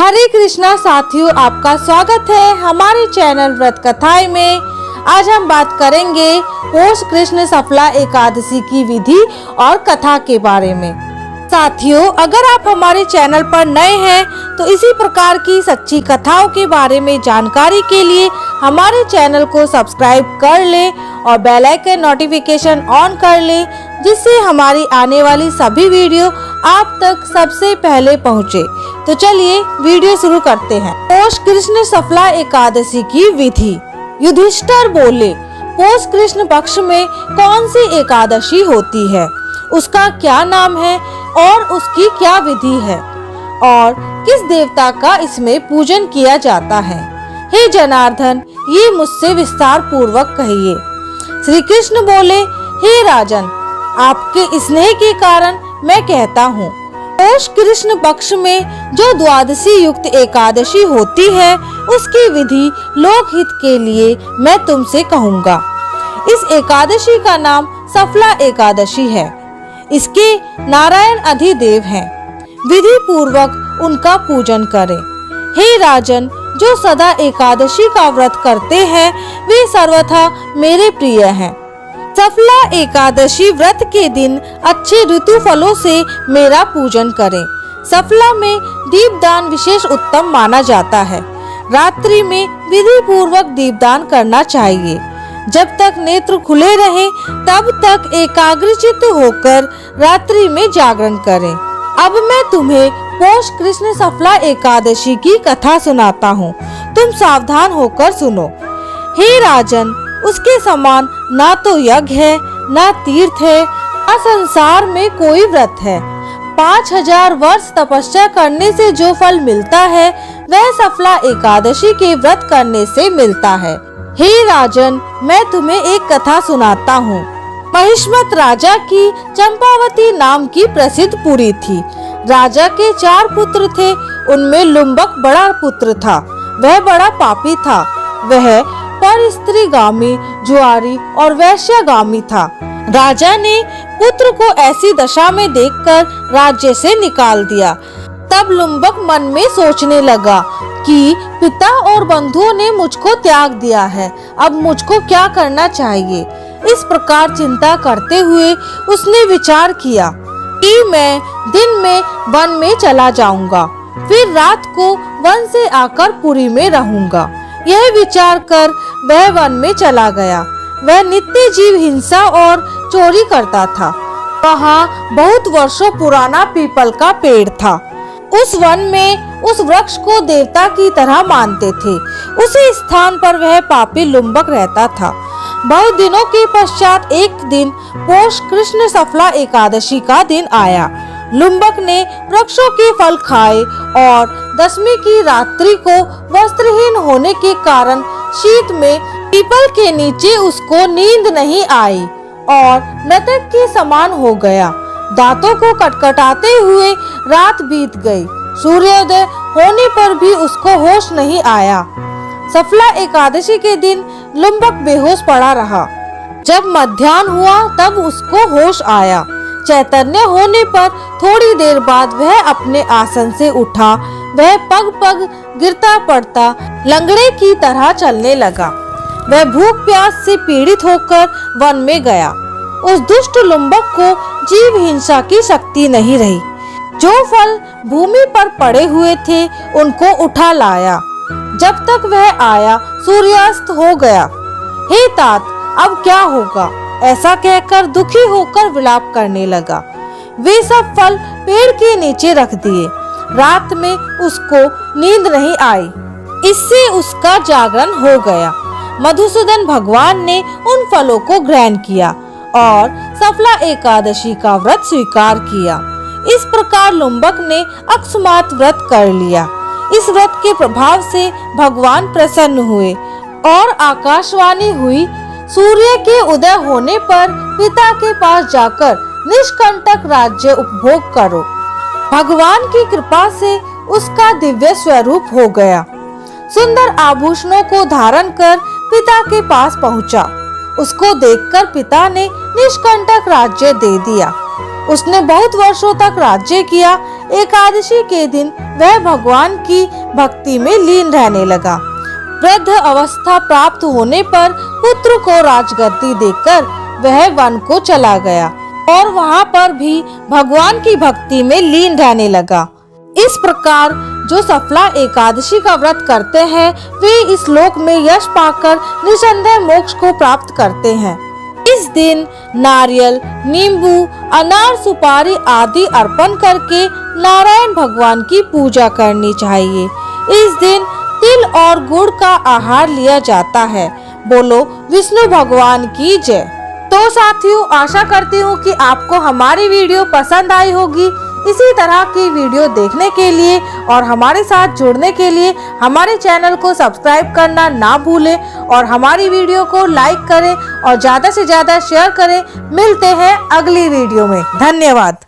हरे कृष्णा साथियों, आपका स्वागत है हमारे चैनल व्रत कथाएं में। आज हम बात करेंगे पौष कृष्ण सफला एकादशी की विधि और कथा के बारे में। साथियों, अगर आप हमारे चैनल पर नए हैं तो इसी प्रकार की सच्ची कथाओं के बारे में जानकारी के लिए हमारे चैनल को सब्सक्राइब कर लें और बेल आइकन नोटिफिकेशन ऑन कर लें, जिससे हमारी आने वाली सभी वीडियो आप तक सबसे पहले पहुंचे। तो चलिए वीडियो शुरू करते हैं। पौष कृष्ण सफला एकादशी की विधि। युधिष्ठिर बोले, पौष कृष्ण पक्ष में कौन सी एकादशी होती है, उसका क्या नाम है और उसकी क्या विधि है और किस देवता का इसमें पूजन किया जाता है। हे जनार्दन, ये मुझसे विस्तार पूर्वक कहिए। श्री कृष्ण बोले, हे राजन, आपके स्नेह के कारण मैं कहता हूँ। पौष कृष्ण पक्ष में जो द्वादशी युक्त एकादशी होती है, उसकी विधि लोकहित के लिए मैं तुमसे कहूँगा। इस एकादशी का नाम सफला एकादशी है। इसके नारायण अधिदेव हैं। विधि पूर्वक उनका पूजन करें। हे राजन, जो सदा एकादशी का व्रत करते हैं वे सर्वथा मेरे प्रिय हैं। सफला एकादशी व्रत के दिन अच्छे ऋतु फलों से मेरा पूजन करें। सफला में दीपदान विशेष उत्तम माना जाता है। रात्रि में विधि पूर्वक दीपदान करना चाहिए। जब तक नेत्र खुले रहे तब तक एकाग्रचित्त होकर रात्रि में जागरण करें। अब मैं तुम्हें पौष कृष्ण सफला एकादशी की कथा सुनाता हूँ। तुम सावधान होकर सुनो। हे राजन, उसके समान ना तो यज्ञ है, ना तीर्थ है, ना संसार में कोई व्रत है। 5000 वर्ष तपस्या करने से जो फल मिलता है वह सफला एकादशी के व्रत करने से मिलता है। हे राजन, मैं तुम्हें एक कथा सुनाता हूँ। महिष्मत राजा की चंपावती नाम की प्रसिद्ध पुरी थी। राजा के 4 पुत्र थे। उनमें लुम्बक बड़ा पुत्र था। वह बड़ा पापी था। वह पर स्त्रीगामी, जुआरी और वैश्यगामी था। राजा ने पुत्र को ऐसी दशा में देखकर राज्य से निकाल दिया। तब लुम्बक मन में सोचने लगा कि पिता और बंधुओं ने मुझको त्याग दिया है, अब मुझको क्या करना चाहिए। इस प्रकार चिंता करते हुए उसने विचार किया कि मैं दिन में वन में चला जाऊंगा, फिर रात को वन से आकर पुरी में रहूंगा। यह विचार कर वह वन में चला गया। वह नित्य जीव हिंसा और चोरी करता था। वहाँ बहुत वर्षों पुराना पीपल का पेड़ था। उस वन में उस वृक्ष को देवता की तरह मानते थे। उसी स्थान पर वह पापी लुम्बक रहता था। बहुत दिनों के पश्चात एक दिन पौष कृष्ण सफला एकादशी का दिन आया। लुम्बक ने वृक्षों के फल खाए और दशमी की रात्रि को वस्त्रहीन होने के कारण शीत में पीपल के नीचे उसको नींद नहीं आई और मृतक के समान हो गया। दांतों को कटकटाते हुए रात बीत गई। सूर्योदय होने पर भी उसको होश नहीं आया। सफला एकादशी के दिन लुम्बक बेहोश पड़ा रहा। जब मध्याह्न हुआ तब उसको होश आया। चैतन्य होने पर थोड़ी देर बाद वह अपने आसन से उठा। वह पग पग गिरता पड़ता लंगड़े की तरह चलने लगा। वह भूख प्यास से पीड़ित होकर वन में गया। उस दुष्ट लुम्बक को जीव हिंसा की शक्ति नहीं रही। जो फल भूमि पर पड़े हुए थे उनको उठा लाया। जब तक वह आया सूर्यास्त हो गया। हे तात, अब क्या होगा, ऐसा कहकर दुखी होकर विलाप करने लगा। वे सब फल पेड़ के नीचे रख दिए। रात में उसको नींद नहीं आई। इससे उसका जागरण हो गया। मधुसूदन भगवान ने उन फलों को ग्रहण किया और सफला एकादशी का व्रत स्वीकार किया। इस प्रकार लुम्बक ने अकस्मात व्रत कर लिया। इस व्रत के प्रभाव से भगवान प्रसन्न हुए और आकाशवाणी हुई, सूर्य के उदय होने पर पिता के पास जाकर निष्कंटक राज्य उपभोग करो। भगवान की कृपा से उसका दिव्य स्वरूप हो गया। सुंदर आभूषणों को धारण कर पिता के पास पहुंचा। उसको देखकर पिता ने निष्कंटक राज्य दे दिया। उसने बहुत वर्षों तक राज्य किया। एकादशी के दिन वह भगवान की भक्ति में लीन रहने लगा। वृद्ध अवस्था प्राप्त होने पर पुत्र को राजगद्दी देकर वह वन को चला गया और वहां पर भी भगवान की भक्ति में लीन रहने लगा। इस प्रकार जो सफला एकादशी का व्रत करते हैं वे इस लोक में यश पाकर निसंदेह मोक्ष को प्राप्त करते हैं। इस दिन नारियल, नींबू, अनार, सुपारी आदि अर्पण करके नारायण भगवान की पूजा करनी चाहिए। इस दिन तिल और गुड़ का आहार लिया जाता है। बोलो विष्णु भगवान की जय। तो साथियों, आशा करती हूँ कि आपको हमारी वीडियो पसंद आई होगी। इसी तरह की वीडियो देखने के लिए और हमारे साथ जुड़ने के लिए हमारे चैनल को सब्सक्राइब करना ना भूलें और हमारी वीडियो को लाइक करें और ज़्यादा से ज़्यादा शेयर करें। मिलते हैं अगली वीडियो में। धन्यवाद।